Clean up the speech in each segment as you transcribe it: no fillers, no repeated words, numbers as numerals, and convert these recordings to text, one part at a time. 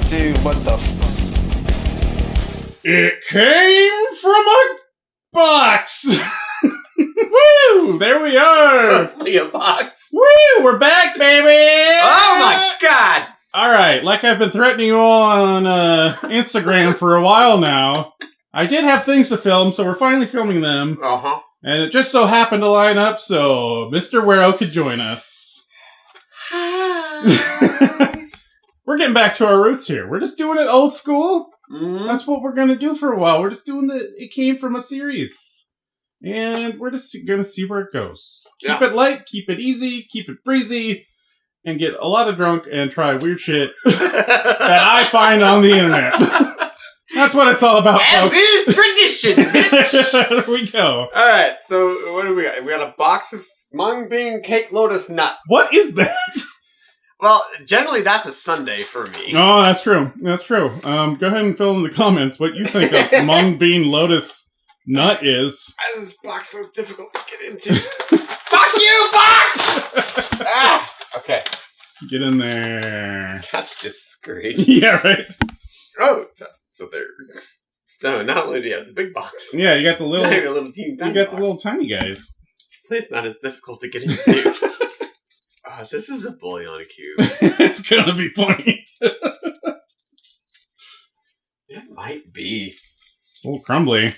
Dude, what the It came from a box! Woo! There we are! Mostly a box. Woo! We're back, baby! Oh my god! Alright, like I've been threatening you all on Instagram for a while now, I did have things to film, so we're finally filming them. Uh-huh. And it just so happened to line up so Mr. Wero could join us. Hi. We're getting back to our roots here. We're just doing it old school. Mm-hmm. That's what we're going to do for a while. We're just doing it came from a series. And we're just going to see where it goes. Keep it light, keep it easy, keep it breezy, and get a lot of drunk and try weird shit that I find on the internet. That's what it's all about, As folks. is tradition, bitch! There we go. Alright, so what do we got? We got a box of mung bean cake lotus nut. What is that? Well, generally that's a Sunday for me. Oh, that's true. That's true. Go ahead and fill in the comments what you think of mung bean lotus nut is. Why is this box so difficult to get into? Fuck you, box! Ah! Okay. Get in there. That's just screwed. Yeah, right. Oh, so there. So not only do you have the big box, Yeah, you got the little. now you have a little teeny You tiny got box. the little tiny guys. It's not as difficult to get into. This is a bully on a cube. It's gonna be funny. It might be. It's a little crumbly.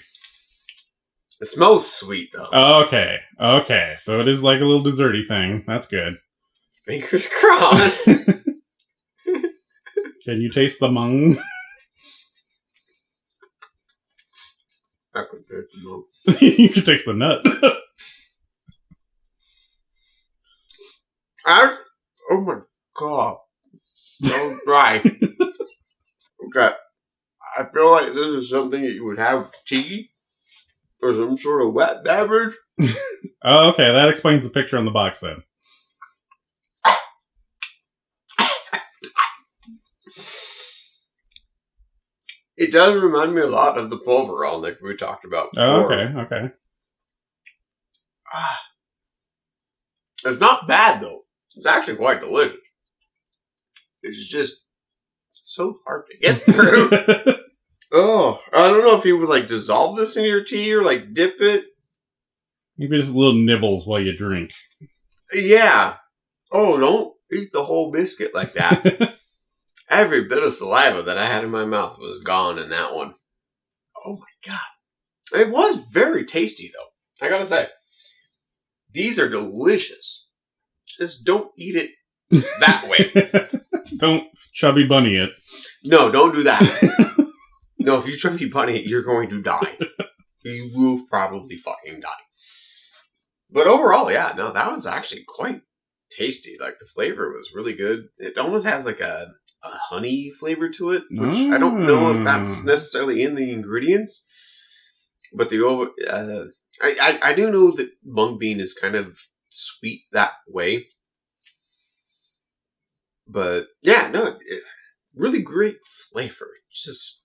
It smells sweet though. Okay. Okay. So it is like a little desserty thing. That's good. Fingers crossed. Can you taste the mung? I can taste the mung. You can taste the nut. Oh my god. So dry. Okay. I feel like this is something that you would have tea or some sort of wet beverage. Oh, okay. That explains the picture on the box then. It does remind me a lot of the polvoron that we talked about before. Oh, okay. Okay. It's not bad though. It's actually quite delicious. It's just so hard to get through. Oh, I don't know if you would like dissolve this in your tea or like dip it. Maybe just little nibbles while you drink. Yeah. Oh, don't eat the whole biscuit like that. Every bit of saliva that I had in my mouth was gone in that one. Oh my god. It was very tasty though. I gotta say. These are delicious. Just don't eat it that way. Don't chubby bunny it. No, don't do that. No, if you chubby bunny it, you're going to die. You will probably fucking die. But overall, yeah, no, that was actually quite tasty. Like, the flavor was really good. It almost has like a honey flavor to it, which I don't know if that's necessarily in the ingredients. But I do know that mung bean is kind of sweet that way. But, yeah, no, really great flavor. Just...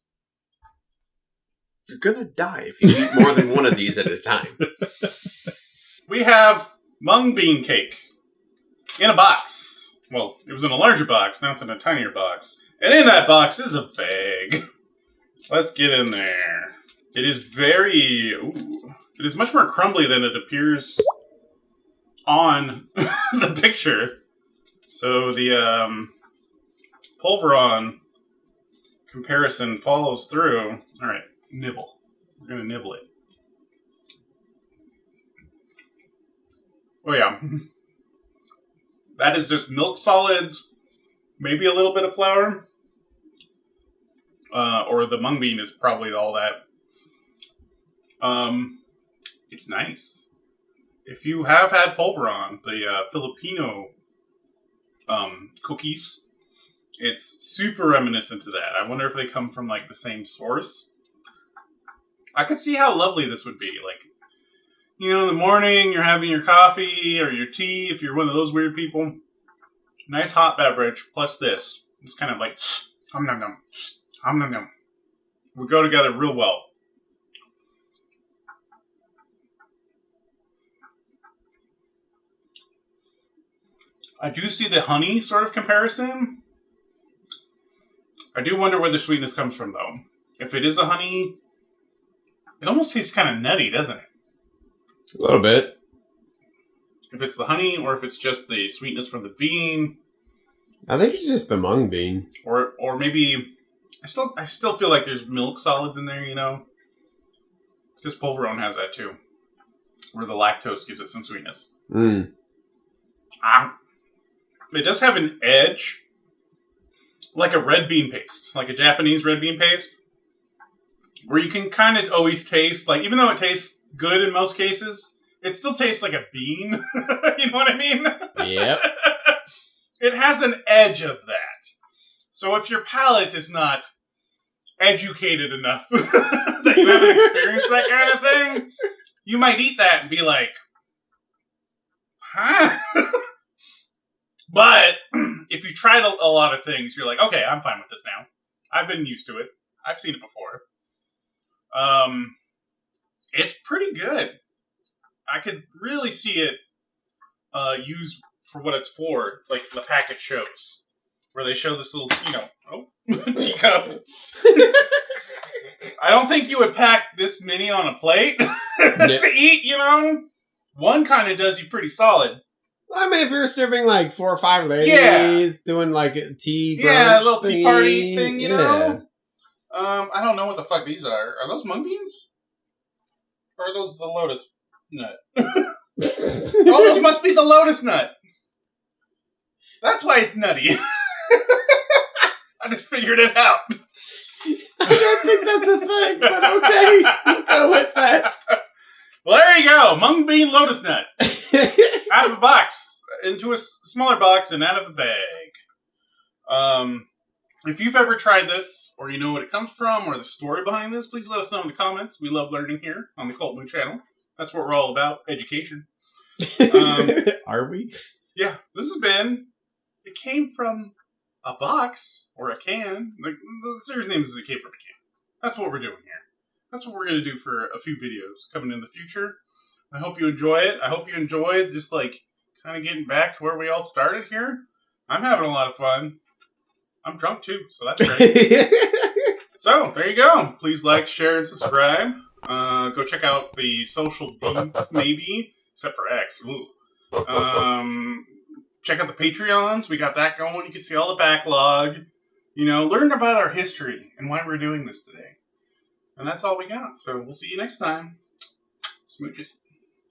You're gonna die if you eat more than one of these at a time. We have mung bean cake in a box. Well, it was in a larger box, now it's in a tinier box. And in that box is a bag. Let's get in there. It is very... Ooh, it is much more crumbly than it appears on the picture. So the polvoron comparison follows through. Alright. Nibble. We're going to nibble it. Oh yeah. That is just milk solids, maybe a little bit of flour. Or the mung bean is probably all that. It's nice. If you have had polvoron, the Filipino cookies, it's super reminiscent to that. I wonder if they come from like the same source. I could see how lovely this would be. Like, you know, in the morning, you're having your coffee or your tea, if you're one of those weird people. Nice hot beverage, plus this. It's kind of like, nom nom. We go together real well. I do see the honey sort of comparison. I do wonder where the sweetness comes from, though. If it is a honey, it almost tastes kind of nutty, doesn't it? A little bit. If it's the honey, or if it's just the sweetness from the bean. I think it's just the mung bean. Or maybe... I still feel like there's milk solids in there, you know? Because polvoron has that, too. Where the lactose gives it some sweetness. Mm. It does have an edge. Like a red bean paste. Like a Japanese red bean paste. Where you can kind of always taste, like, even though it tastes good in most cases, it still tastes like a bean. You know what I mean? Yep. It has an edge of that. So if your palate is not educated enough that you haven't experienced that kind of thing, you might eat that and be like, huh? But if you tried a lot of things, you're like, okay, I'm fine with this now. I've been used to it. I've seen it before. It's pretty good. I could really see it used for what it's for, like the package shows, where they show this little, teacup. I don't think you would pack this many on a plate to eat, you know? One kind of does you pretty solid. I mean, if you're serving like 4 or 5 ladies, doing like a tea brunch a little tea party thing, you yeah. know? I don't know what the fuck these are. Are those mung beans? Or are those the lotus nut? Oh, those must be the lotus nut. That's why it's nutty. I just figured it out. I don't think that's a thing, but okay. We'll go with that. Well, there you go. Mung bean lotus nut. Out of a box. Into a smaller box and out of a bag. If you've ever tried this, or you know what it comes from, or the story behind this, please let us know in the comments. We love learning here on the CultMoo channel. That's what we're all about. Education. Are we? Yeah. This has been... It came from a box, or a can. The series name is It Came From a Can. That's what we're doing here. That's what we're going to do for a few videos coming in the future. I hope you enjoy it. I hope you enjoyed just like kind of getting back to where we all started here. I'm having a lot of fun. I'm drunk too, so that's great. So, there you go. Please like, share, and subscribe. Go check out the social deeds, maybe. Except for X. Ooh. Check out the Patreons. We got that going. You can see all the backlog. You know, learn about our history and why we're doing this today. And that's all we got. So we'll see you next time. Smooches.